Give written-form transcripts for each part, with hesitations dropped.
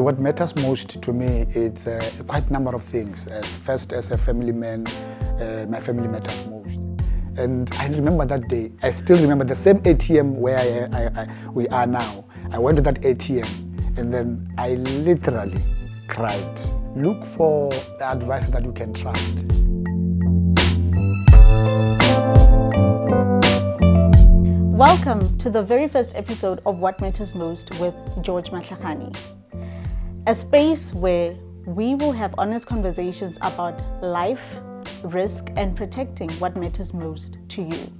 So what matters most to me is quite a number of things. First, as a family man, my family matters most. And I remember that day. I still remember the same ATM where we are now. I went to that ATM and then I literally cried. Look for the advice that you can trust. Welcome to the very first episode of What Matters Most with George Mahlakgane, a space where we will have honest conversations about life, risk, and protecting what matters most to you.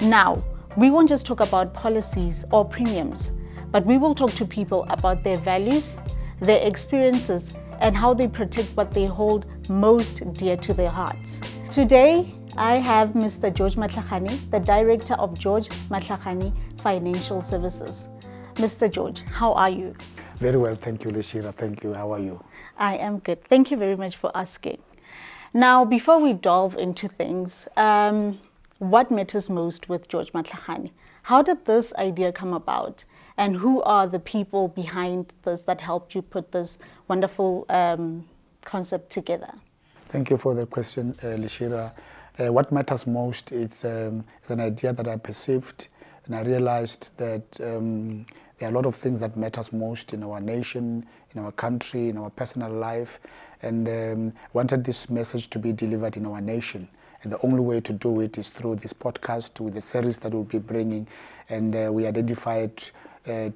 Now, we won't just talk about policies or premiums, but we will talk to people about their values, their experiences, and how they protect what they hold most dear to their hearts. Today, I have Mr. George Mahlakgane, the director of George Mahlakgane Financial Services. Mr. George, how are you? Very well, thank you, Leshira. Thank you. How are you? I am good. Thank you very much for asking. Now, before we delve into things, what matters most with George Mahlakgane? How did this idea come about? And who are the people behind this that helped you put this wonderful concept together? Thank you for the question, Leshira. What matters most is an idea that I perceived, and I realized that there are a lot of things that matters most in our nation, in our country, in our personal life, and wanted this message to be delivered in our nation. And the only way to do it is through this podcast with the series that we'll be bringing. And we identified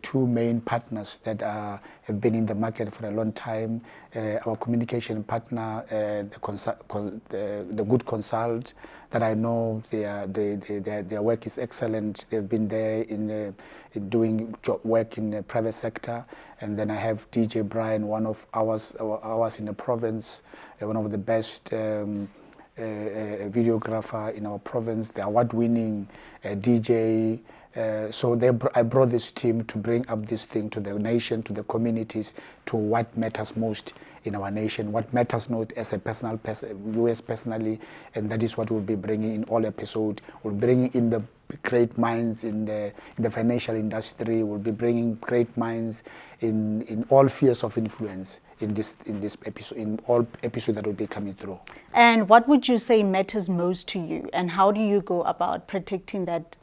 two main partners that have been in the market for a long time. Our communication partner, the Good Consult, that I know their work is excellent. They've been there in doing work in the private sector. And then I have DJ Brian, one of ours in the province, one of the best videographer in our province, the award-winning DJ. So I brought this team to bring up this thing to the nation, to the communities, to what matters most in our nation, what matters not as a personal US personally, and that is what we'll be bringing in all episodes. We'll bring in the great minds in the financial industry. We'll be bringing great minds in all spheres of influence in this episode, in all episodes that will be coming through. And what would you say matters most to you, and how do you go about protecting that?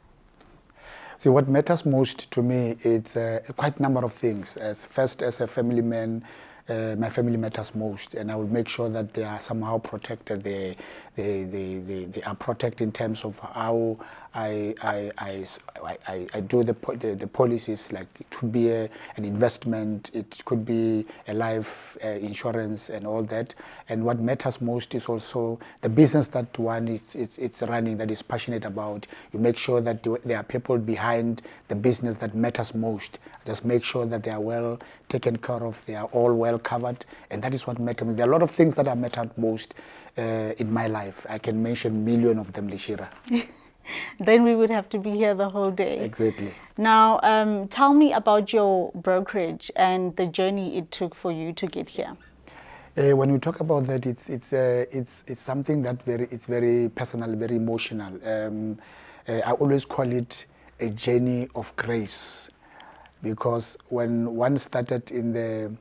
See, what matters most to me is quite a number of things. First, as a family man, my family matters most, and I will make sure that they are somehow protected. They are protected in terms of how I do the policies. Like it could be an investment, it could be a life insurance and all that. And what matters most is also the business that one it's running, that is passionate about. You make sure that there are people behind the business that matters most. Just make sure that they are well taken care of, they are all well covered, and that is what matters. There are a lot of things that are mattered most in my life. I can mention millions of them, Leshira. Then we would have to be here the whole day. Exactly. Now, tell me about your brokerage and the journey it took for you to get here. When we talk about that, it's something that it's very personal, very emotional. I always call it a journey of grace, because when one started when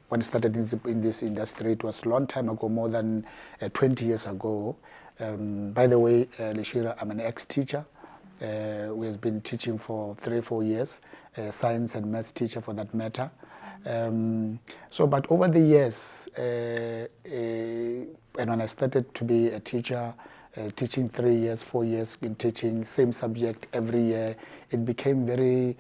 one started in this industry, it was a long time ago, more than 20 years ago. By the way, Leshira, I'm an ex-teacher. We have been teaching for 3-4 years, science and maths teacher for that matter. But over the years, and when I started to be a teacher, teaching 3 years, 4 years, been teaching same subject every year, it became very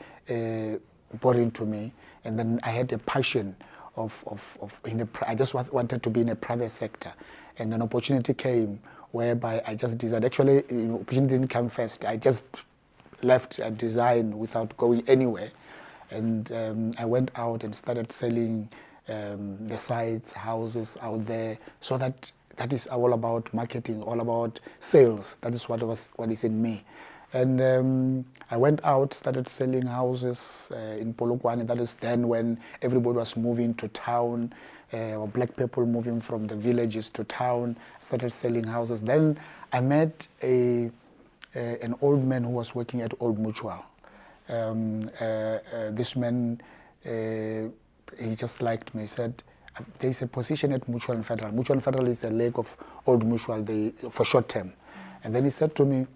boring to me. And then I had a passion I just wanted to be in a private sector, and an opportunity came whereby I just decided. Actually, opportunity didn't come first. I just left a design without going anywhere, and I went out and started selling the sites, houses out there. So that is all about marketing, all about sales. That is what is in me. And I went out, started selling houses in Polokwane. That is then when everybody was moving to town, or black people moving from the villages to town. I started selling houses. Then I met an old man who was working at Old Mutual. This man he just liked me. He said, there's a position at Mutual and Federal. Mutual and Federal is a leg of Old Mutual for short term. And then he said to me,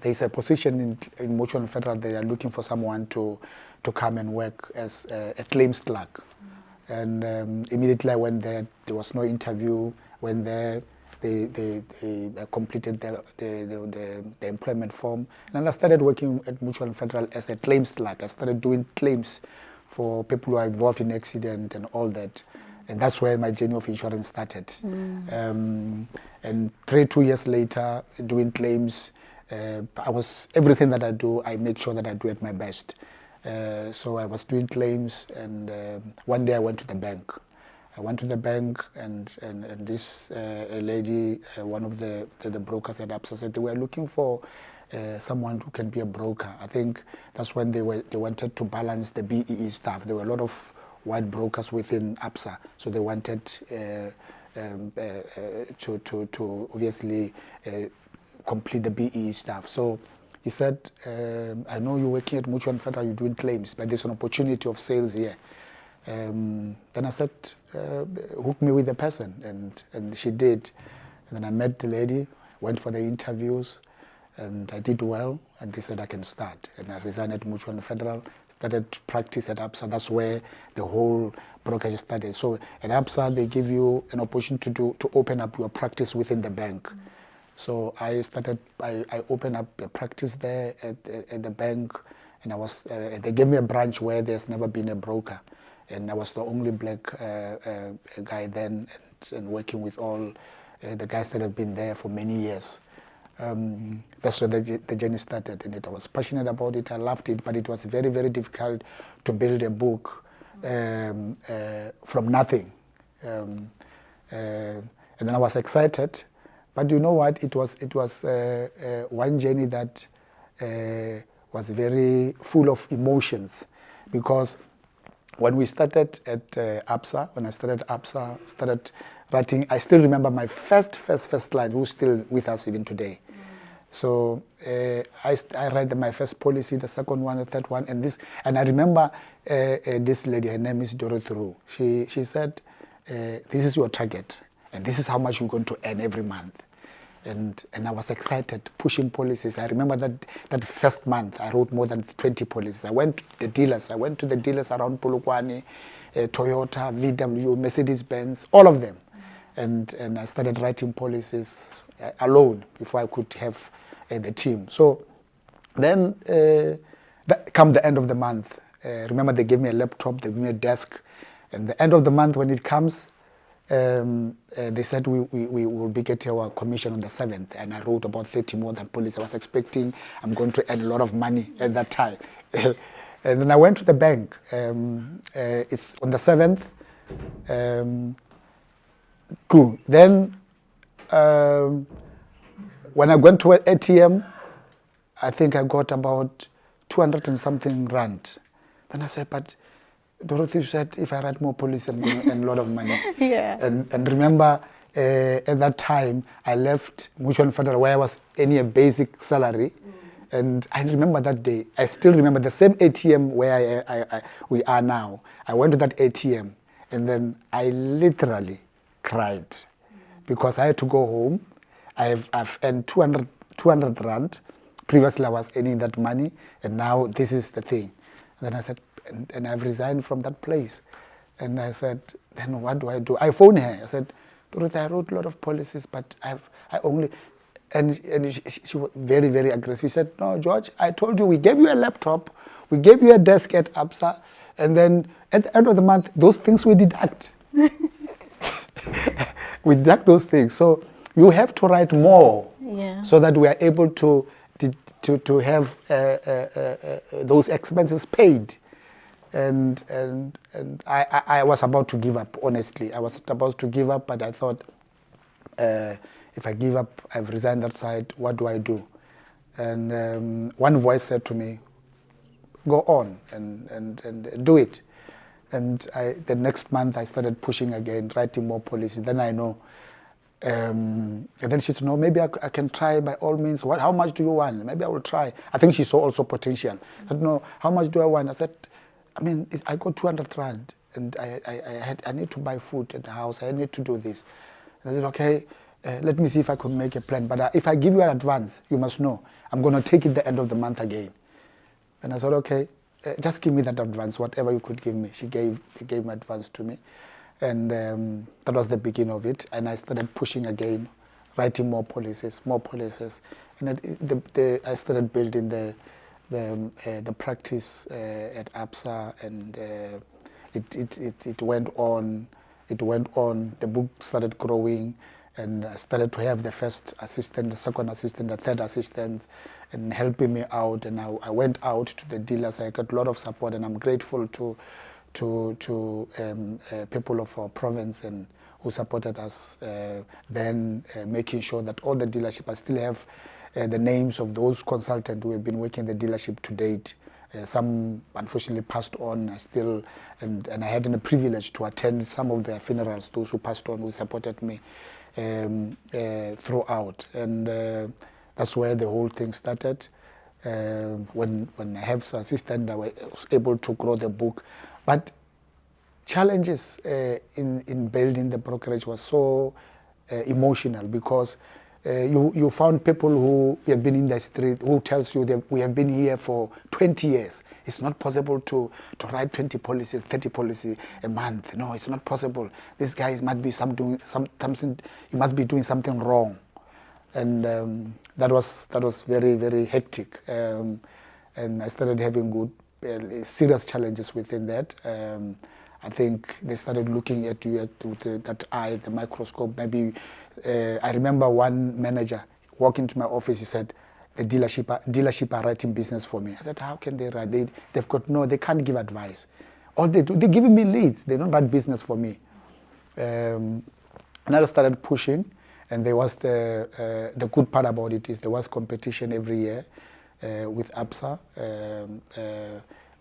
there's a position in Mutual and Federal. They are looking for someone to come and work as a claims clerk. And immediately I went there. There was no interview. Went there. They completed the employment form. And I started working at Mutual and Federal as a claims clerk. I started doing claims for people who are involved in accident and all that. And that's where my journey of insurance started. And 2 years later, doing claims, everything that I do, I make sure that I do at my best. So I was doing claims, and one day I went to the bank. I went to the bank, and this a lady, one of the brokers at ABSA, said they were looking for someone who can be a broker. I think that's when they wanted to balance the BEE staff. There were a lot of white brokers within ABSA, so they wanted to obviously complete the BEE staff. So he said, I know you're working at Mutual and Federal, you're doing claims, but there's an opportunity of sales here. Then I said, hook me with the person, and she did. And then I met the lady, went for the interviews, and I did well, and they said I can start. And I resigned at Mutual and Federal, started practice at ABSA. That's where the whole brokerage started. So at ABSA, they give you an opportunity to open up your practice within the bank. So I opened up a practice there at the bank, and they gave me a branch where there's never been a broker. And I was the only black guy then, and working with all the guys that have been there for many years. That's where the journey started, and I was passionate about it. I loved it, but it was very, very difficult to build a book from nothing. And then I was excited, but you know what? It was one journey that was very full of emotions, because when we started at ABSA, when I started ABSA, started writing, I still remember my first client, who's still with us even today. So I write my first policy, the second one, the third one, and I remember this lady, her name is Dorothy. She said, this is your target, and this is how much you're going to earn every month. And I was excited, pushing policies. I remember that first month, I wrote more than 20 policies. I went to the dealers around Polokwane, Toyota, VW, Mercedes-Benz, all of them. And I started writing policies alone before I could have the team. So then, come the end of the month, remember they gave me a laptop, they gave me a desk. And the end of the month, when it comes, they said we will be getting our commission on the 7th, and I wrote about 30 more than police. I was expecting I'm going to earn a lot of money at that time. And then I went to the bank. It's on the 7th. Cool. Then when I went to an ATM, I think I got about 200 and something rand. Then I said, but Dorothy said, if I write more police, I'm going to earn a lot of money. Yeah. And remember, at that time, I left Mutual and Federal, where I was earning a basic salary. And I remember that day. I still remember the same ATM where we are now. I went to that ATM, and then I literally cried because I had to go home. I've earned 200 rand. Previously, I was earning that money, and now this is the thing. And then I said, and I've resigned from that place. And I said, then what do I do? I phoned her. I said, Dorothy, I wrote a lot of policies, but I only... And she was very, very aggressive. She said, no, George, I told you, we gave you a laptop, we gave you a desk at ABSA, and then at the end of the month, those things we deduct. We deduct those things. So you have to write more, so that we are able to have those expenses paid. And I was about to give up, honestly. I was about to give up, but I thought, if I give up, I've resigned that side, what do I do? And one voice said to me, go on and do it. And the next month I started pushing again, writing more policies. Then I know. And then she said, no, maybe I can try by all means. How much do you want? Maybe I will try. I think she saw also potential. I said, no, how much do I want? I said, I mean, I got 200 rand, and I need to buy food at the house. I need to do this. And I said, okay, let me see if I could make a plan. But if I give you an advance, you must know I'm going to take it the end of the month again. And I said, okay, just give me that advance, whatever you could give me. They gave my advance to me. And that was the beginning of it. And I started pushing again, writing more policies. And I started building the practice at ABSA, and it went on. The book started growing, and I started to have the first assistant, the second assistant, the third assistant, and helping me out. And I went out to the dealers. I got a lot of support, and I'm grateful to people of our province and who supported us then, making sure that all the dealership, I still have the names of those consultants who have been working in the dealership to date. Some unfortunately passed on. And I had the privilege to attend some of their funerals, those who passed on, who supported me throughout. And that's where the whole thing started. When I have some assistant, I was able to grow the book. But challenges in building the brokerage was so emotional, because you found people who have been in the street who tells you that we have been here for 20 years. It's not possible to write 20 policies, 30 policies a month. No, it's not possible. This guy must be something. He must be doing something wrong, and that was very, very hectic. And I started having serious challenges within that. I think they started looking at you with that eye, the microscope. Maybe I remember one manager walking into my office. He said, "The dealership are writing business for me." I said, "How can they write? They can't give advice. All they do, they're giving me leads. They don't write business for me." And I started pushing, and there was the good part about it is there was competition every year with ABSA.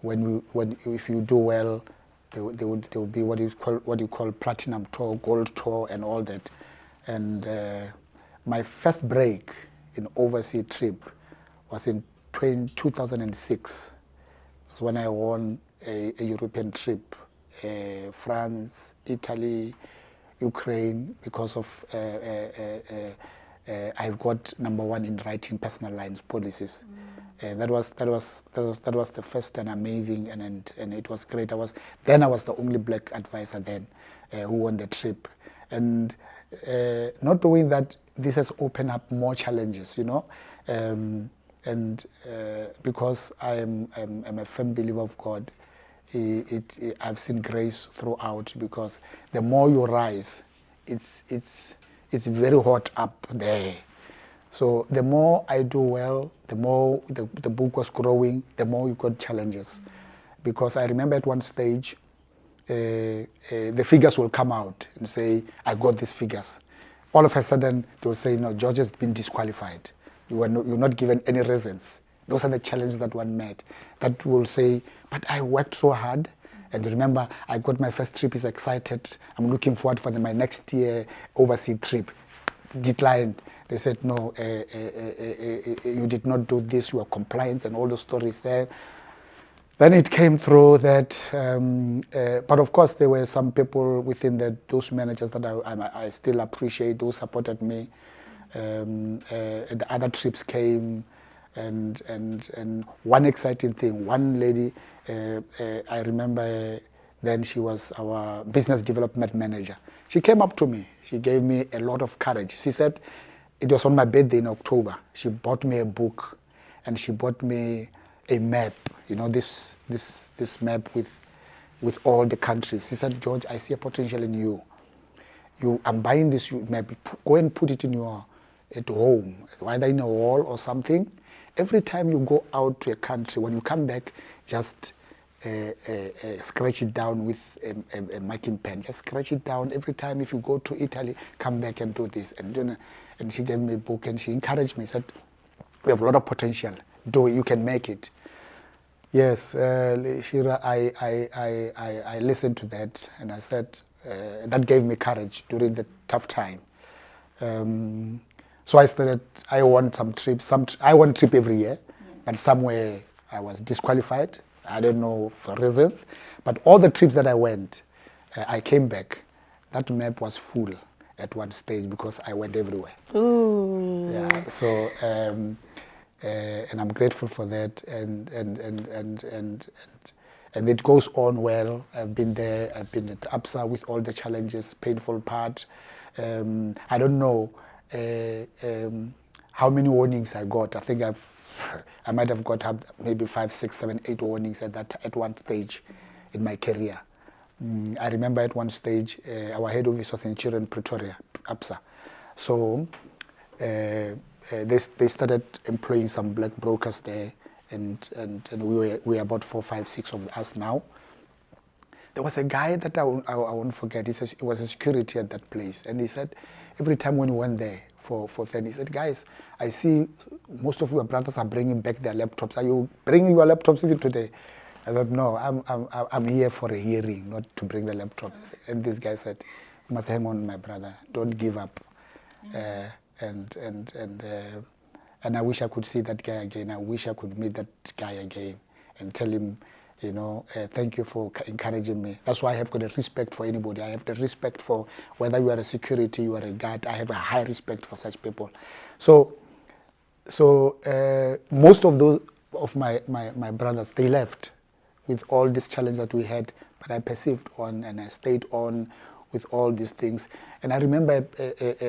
If you do well, there will be what you call platinum tour, gold tour, and all that. And my first break in overseas trip was in 2006. That's when I won a European trip, France, Italy, Ukraine, because of I got #1 in writing personal lines policies. And that was the first and amazing, and it was great. I was the only black advisor then who won the trip. And not knowing that this has opened up more challenges, and because I'm a firm believer of God, I've seen grace throughout, because the more you rise, it's very hot up there. So the more I do well, the more the book was growing, the more you got challenges. Because I remember at one stage, the figures will come out and say, "I got these figures." All of a sudden, they will say, "No, George has been disqualified. You're not given any reasons." Those are the challenges that one met. That will say, "But I worked so hard." And remember, I got my first trip, is excited. I'm looking forward for my next year overseas trip. Declined. They said, "No, you did not do this, you are compliant," and all the stories there. Then it came through that, but of course there were some people within those managers that I still appreciate, who supported me. The other trips came, and one exciting thing, one lady, I remember then she was our business development manager. She came up to me. She gave me a lot of courage. She said, it was on my birthday in October. She bought me a book, and she bought me a map. This map with all the countries. She said, "George, I see a potential in you. I'm buying this map. Go and put it at home, either in a wall or something. Every time you go out to a country, when you come back, just scratch it down with a marking pen. Just scratch it down every time. If you go to Italy, come back and do this." And she gave me a book, and she encouraged me. Said, "We have a lot of potential. Do it. You can make it." Yes, Shira, I listened to that, and I said that gave me courage during the tough time. So I won some trips. I won a trip every year, but somewhere I was disqualified. I don't know for reasons, but all the trips that I went, I came back. That map was full at one stage because I went everywhere. Ooh. Yeah, so and I'm grateful for that, and it goes on well. I've been there. I've been at ABSA with all the challenges, painful part. I don't know how many warnings I got. I think I might have got up maybe 5, 6, 7, 8 warnings at one stage in my career. I remember at one stage our head office was in Chiren, Pretoria, ABSA. So they started employing some black brokers there, and we were about 4, 5, 6 of us now. There was a guy that I won't forget. He was a security at that place, and he said every time when we went there for then, he said, "Guys, I see most of your brothers are bringing back their laptops. Are you bringing your laptops even today?" I said, "No, I'm here for a hearing, not to bring the laptops." And this guy said, "You must hang on, my brother. Don't give up." And I wish I could see that guy again. I wish I could meet that guy again and tell him, you know, thank you for encouraging me. That's why I have got a respect for anybody. I have the respect for whether you are a security, you are a guard. I have a high respect for such people. So most of those of my brothers, they left with all this challenge that we had, but I perceived on and I stayed on with all these things. And I remember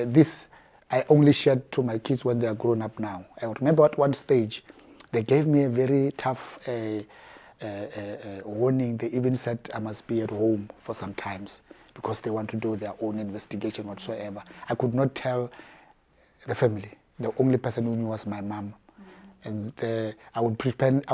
this I only shared to my kids when they are grown up now. I remember at one stage they gave me a very tough warning. They even said I must be at home for some times because they want to do their own investigation whatsoever. I could not tell the family. The only person who knew was my mom. And I would pretend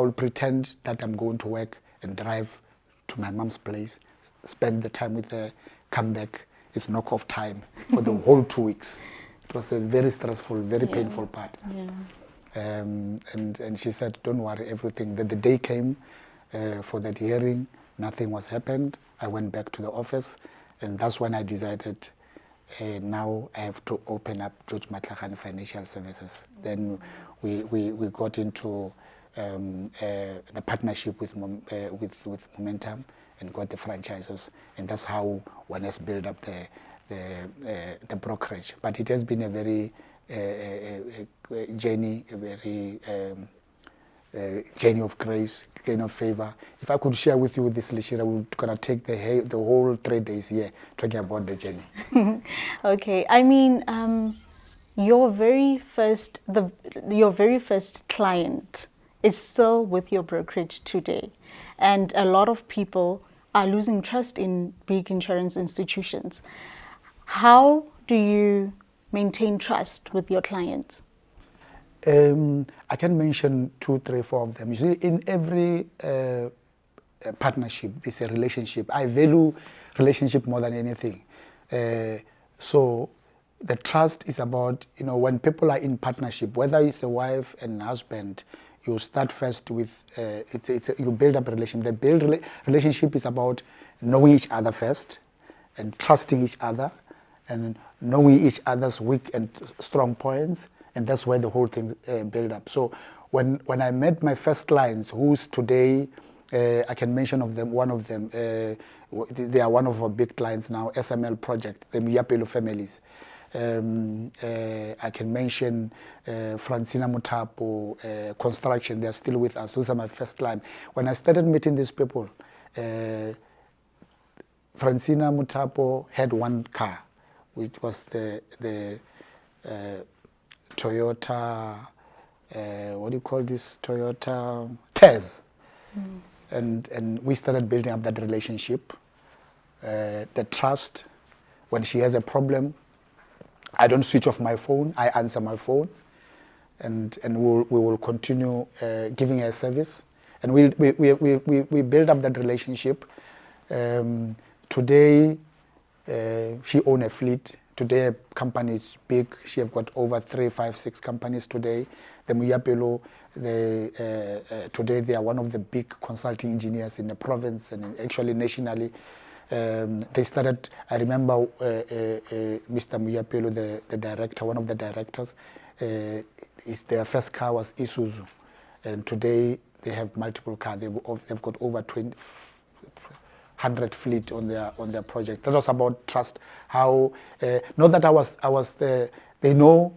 that I'm going to work and drive to my mom's place, spend the time with her, come back. It's knock-off time for the whole 2 weeks. It was a very stressful, very painful part. Yeah. And she said, "Don't worry, everything." The day came for that hearing, nothing was happened. I went back to the office, and that's when I decided now I have to open up George Mahlakgane Financial Services. Then we got into the partnership with Momentum and got the franchises, and that's how one has built up the brokerage. But it has been a very journey, a very journey of grace, journey of favor. If I could share with you this, Leshira, we're gonna take the whole 3 days here talking about the journey. Okay, I mean, your very first client is still with your brokerage today, and a lot of people are losing trust in big insurance institutions. How do you maintain trust with your clients? I can mention 2, 3, 4 of them. You see, in every partnership, there's a relationship. I value relationship more than anything. So the trust is about, you know, when people are in partnership, whether it's a wife and husband, you start first with, you build up a relationship. The relationship is about knowing each other first and trusting each other and knowing each other's weak and strong points, and that's where the whole thing build up. So when I met my first clients, who's today, I can mention one of them, they are one of our big clients now, SML Project, the Muyapelo families. I can mention Francina Mutapo, Construction, they're still with us. Those are my first clients. When I started meeting these people, Francina Mutapo had one car, which was the Toyota, what do you call this? Toyota Tez. And we started building up that relationship, the trust. When she has a problem, I don't switch off my phone, I answer my phone, and we will continue giving her service. And we build up that relationship. Today, she owns a fleet. Today, her company is big. She have got over 3, 5, 6 companies today. The Muyapelo, today they are one of the big consulting engineers in the province and actually nationally. They started, I remember Mr. Muyapelo, the director, one of the directors, their first car was Isuzu. And today they have multiple cars. They've got over 100 fleet on their project. That was about trust. How not that I was there. They know.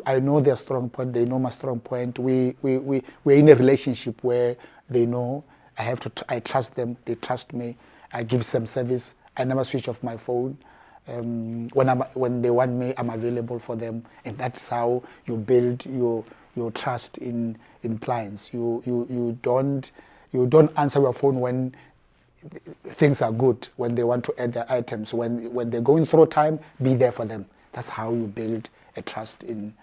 I know their strong point. They know my strong point. We're in a relationship where they know I trust them. They trust me. I give them service. I never switch off my phone. When they want me, I'm available for them, and that's how you build your trust in clients. You don't answer your phone when things are good, when they want to add their items. When they're going through time, be there for them. That's how you build a trust in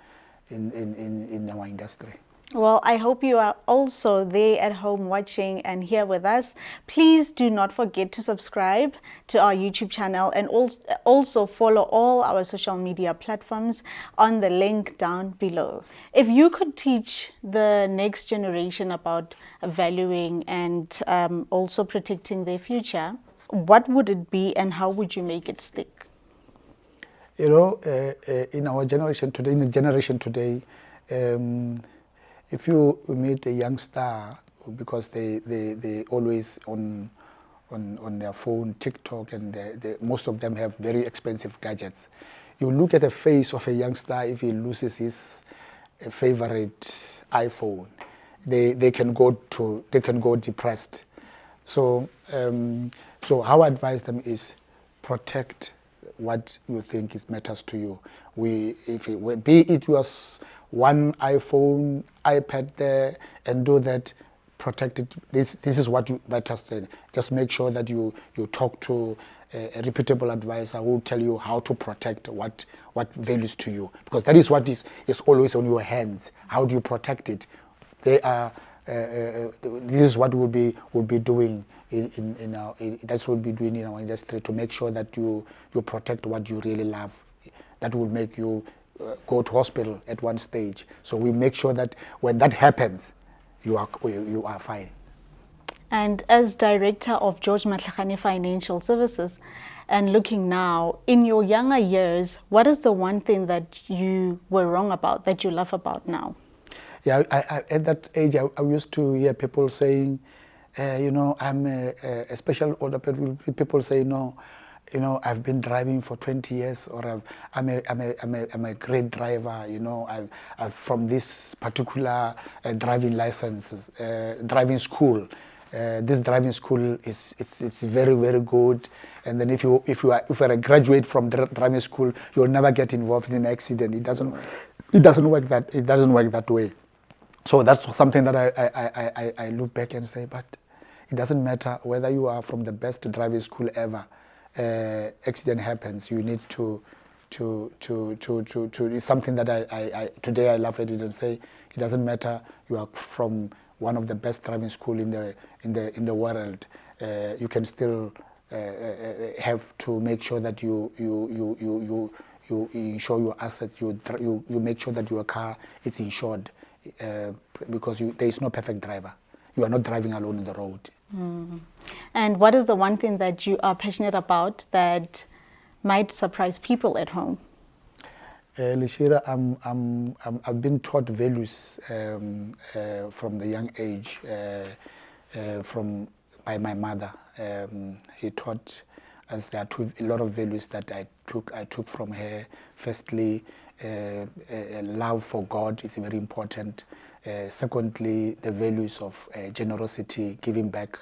our industry. Well, I hope you are also there at home watching and here with us. Please do not forget to subscribe to our YouTube channel and also follow all our social media platforms on the link down below. If you could teach the next generation about valuing and also protecting their future, what would it be and how would you make it stick? You know, in our generation today, if you meet a youngster, because they always on their phone, TikTok, and most of them have very expensive gadgets. You look at the face of a youngster. If he loses his favorite iPhone, they can go depressed. So how I advise them is protect what you think matters to you. Be it was one iPhone, iPad there, and do that, protect it. This is what matters then. Just make sure that you talk to a reputable advisor who will tell you how to protect what values to you, because that is what is always on your hands. How do you protect it? This is what we'll be doing that's what we'll be doing in our industry, to make sure that you protect what you really love. That will make you go to hospital at one stage. So we make sure that when that happens, you are fine. And as director of George Mahlakgane Financial Services, and looking now, in your younger years, what is the one thing that you were wrong about that you love about now? Yeah, at that age, I used to hear people saying, I'm a special older people say, no, I've been driving for 20 years, or I'm a great driver. I've from this particular driving license, driving school. This driving school it's very, very good. And then if you are a graduate from driving school, you'll never get involved in an accident. It doesn't work that way. So that's something that I look back and say, but it doesn't matter whether you are from the best driving school ever. Accident happens. You need to it's something that I today I laugh at it and say, it doesn't matter you are from one of the best driving school in the world. You can still have to make sure that you insure your assets. You make sure that your car is insured, because there is no perfect driver. You are not driving alone on the road. Mm. And what is the one thing that you are passionate about that might surprise people at home? Lishira, I've been taught values from the young age by my mother. She taught us that a lot of values that I took from her. Firstly, love for God is very important. Secondly, the values of generosity, giving back,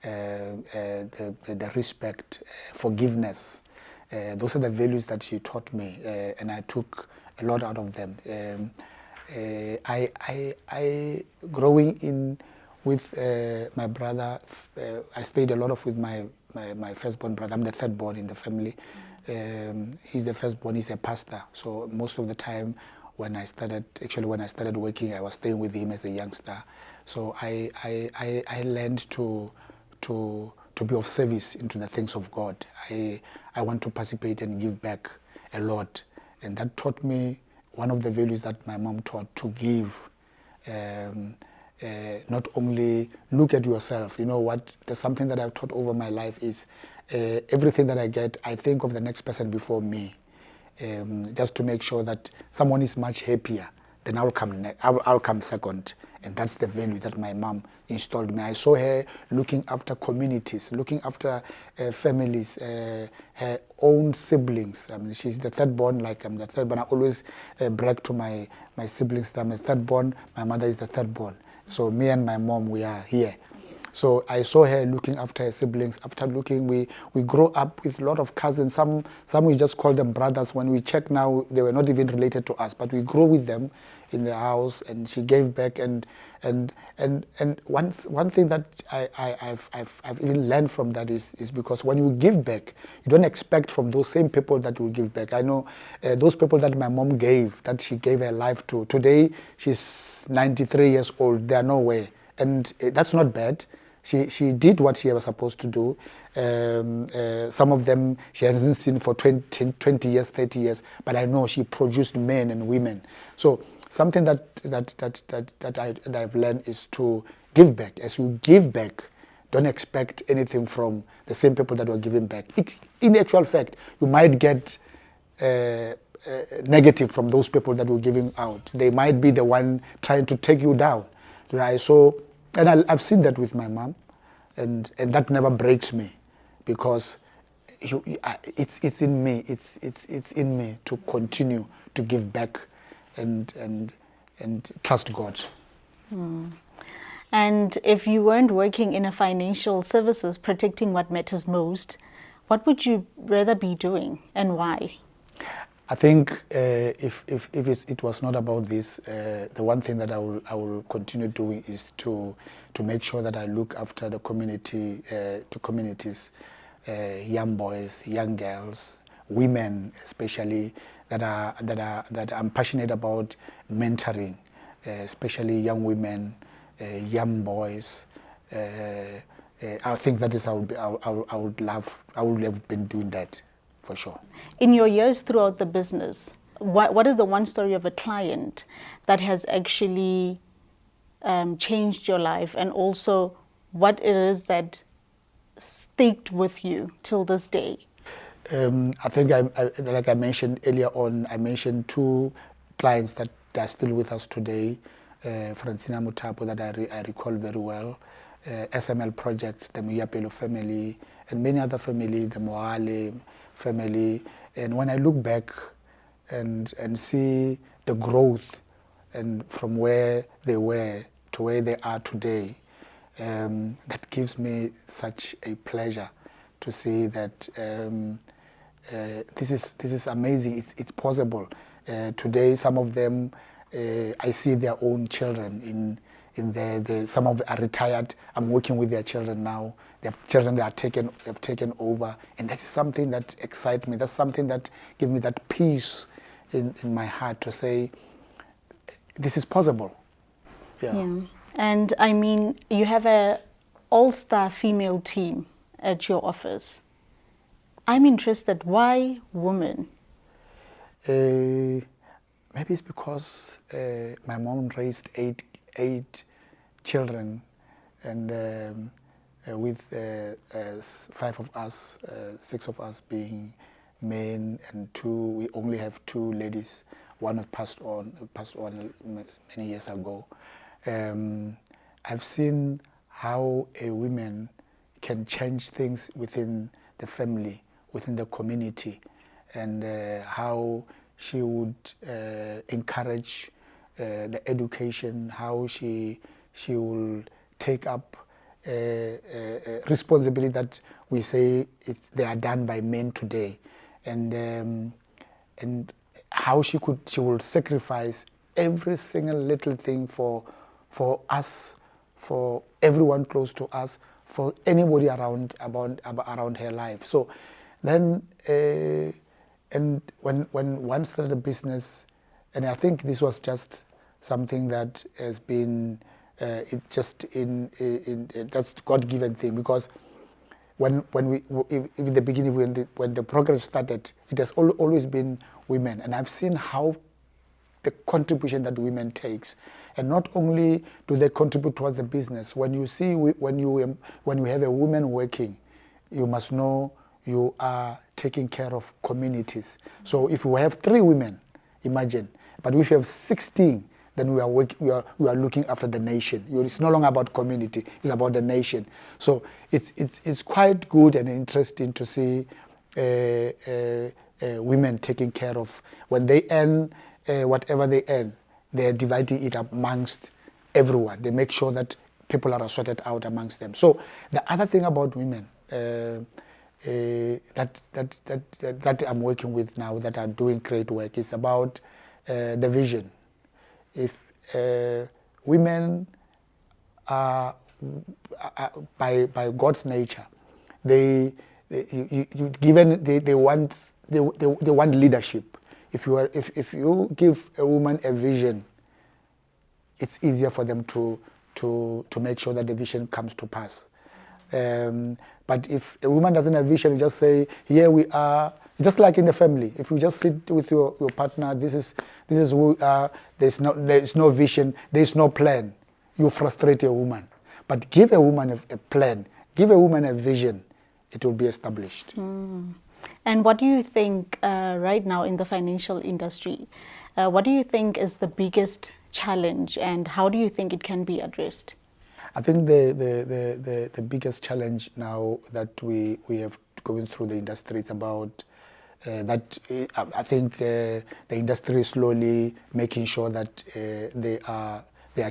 the respect, forgiveness. Those are the values that she taught me, and I took a lot out of them. I growing in with my brother, I stayed a lot with my firstborn brother. I'm the third born in the family. He's the firstborn. He's a pastor. So most of the time, when I started working, I was staying with him as a youngster. So I learned to be of service into the things of God. I want to participate and give back a lot, and that taught me one of the values that my mom taught, to give. Not only look at yourself. You know what? There's something that I've taught over my life is everything that I get, I think of the next person before me. Just to make sure that someone is much happier, then I'll come second. And that's the value that my mom installed me. I saw her looking after communities, looking after families, her own siblings. I mean, she's the third born, like I'm the third born. I always brag to my siblings that I'm the third born. My mother is the third born. So me and my mom, we are here. So I saw her looking after her siblings. After looking, we grow up with a lot of cousins. Some we just call them brothers. When we check now, they were not even related to us, but we grew with them in the house. And she gave back. And one thing that I've even learned from that is because when you give back, you don't expect from those same people that will give back. I know those people that my mom gave, that she gave her life to. Today she's 93 years old. They are nowhere, and that's not bad. She did what she was supposed to do. Some of them she hasn't seen for 20 years, 30 years, but I know she produced men and women. So something that I've learned is to give back. As you give back, don't expect anything from the same people that were giving back. In actual fact, you might get negative from those people that were giving out. They might be the one trying to take you down. And I've seen that with my mom, and that never breaks me, because it's in me. It's in me to continue to give back and trust God. And if you weren't working in a financial services protecting what matters most, what would you rather be doing, and why? I think if it was not about this, the one thing that I will continue doing is to make sure that I look after the community, the communities, young boys, young girls, women especially, that I'm passionate about mentoring, especially young women, young boys. I think that is I would have been doing that. For sure. In your years throughout the business, what is the one story of a client that has actually changed your life, and also what it is that stayed with you till this day? I think, like I mentioned earlier on, I mentioned two clients that are still with us today. Francina Mutapo, that I recall very well. SML projects, the Muyapelo family, and many other family, the Moale family. And when I look back and see the growth, and from where they were to where they are today, that gives me such a pleasure to see that this is amazing. It's possible. Today, some of them, I see their own children in there. Some of them are retired. I'm working with their children now. They have children that have taken over, and that is something that excites me. That's something that gives me that peace in my heart to say, this is possible. Yeah. And I mean, you have an all-star female team at your office. I'm interested, why women? Maybe it's because my mom raised eight children, and with 5 of us, 6 of us being men, and we only have 2 ladies. One have passed on many years ago. I've seen how a woman can change things within the family, within the community, and how she would encourage the education, how she will take up responsibility that we say they are done by men today, and how she will sacrifice every single little thing for us, for everyone close to us, for anybody around her life. So then, and when one started a business, and I think this was just something that has been that's God-given thing, because when in the beginning, when the progress started, it has always been women, and I've seen how the contribution that women takes, and not only do they contribute towards the business. When you see when you have a woman working, you must know you are taking care of communities. So if you have 3 women, imagine, but if you have 16, then we are looking after the nation. It's no longer about community, it's about the nation. So it's quite good and interesting to see women taking care of, when they earn whatever they earn, they're dividing it up amongst everyone. They make sure that people are sorted out amongst them. So the other thing about women that I'm working with now, that are doing great work, is about the vision. If women are by God's nature, they want leadership. If you give a woman a vision, it's easier for them to make sure that the vision comes to pass. But if a woman doesn't have vision, you just say, here we are, just like in the family. If you just sit with your partner, this is who we are, there's no vision, there's no plan, you frustrate a woman. But give a woman a plan, give a woman a vision, it will be established. And what do you think right now in the financial industry, what do you think is the biggest challenge, and how do you think it can be addressed? I think the biggest challenge now that we have going through the industry is about that I think the industry is slowly making sure that they are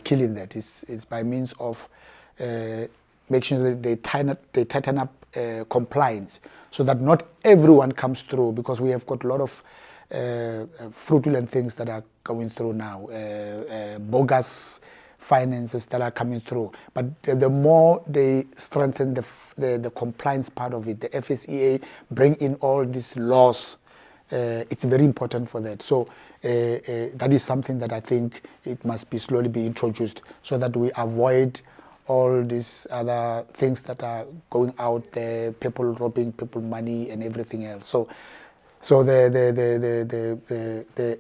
killing that. It's by means of making sure that they tighten up compliance, so that not everyone comes through, because we have got a lot of fraudulent things that are going through now, bogus finances that are coming through. But the more they strengthen the compliance part of it, the FSEA bring in all these laws, it's very important for that. So that is something that I think it must be slowly be introduced, so that we avoid all these other things that are going out there, people robbing people money and everything else. So the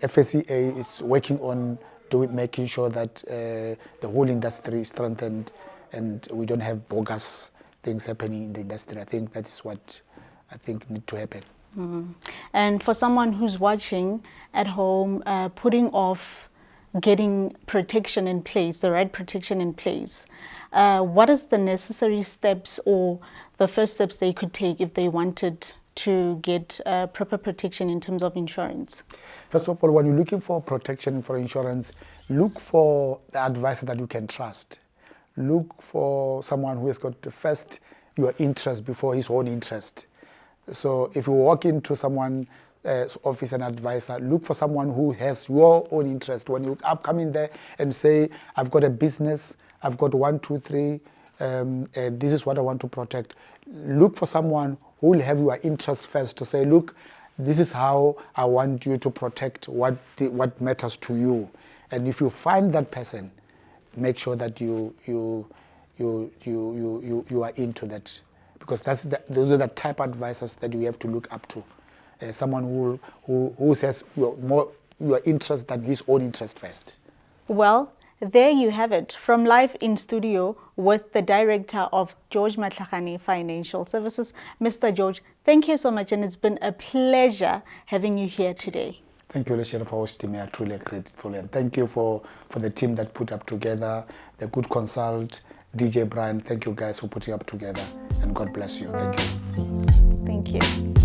FSEA is working on making sure that the whole industry is strengthened and we don't have bogus things happening in the industry. I think that is what I think need to happen. And for someone who's watching at home, putting off getting protection in place, the right protection in place, what is the necessary steps or the first steps they could take if they wanted to get proper protection in terms of insurance? First of all, when you're looking for protection for insurance, look for the advisor that you can trust. Look for someone who has got first your interest before his own interest. So if you walk into someone's office and advisor, look for someone who has your own interest. When you come in there and say, I've got a business, I've got 1, 2, 3, this is what I want to protect. Look for someone who will have your interest first, to say, look, this is how I want you to protect what matters to you. And if you find that person, make sure that you are into that, because those are the type of advisors that you have to look up to. Someone who says your interest than his own interest first. Well, there you have it, from live in studio with the director of George Mahlakgane Financial Services, Mr. George. Thank you so much, and it's been a pleasure having you here today. Thank you, Leshera, for hosting me. I'm truly grateful, and thank you for the team that put up together, the good consult, DJ Brian. Thank you guys for putting up together, and God bless you. Thank you. Thank you.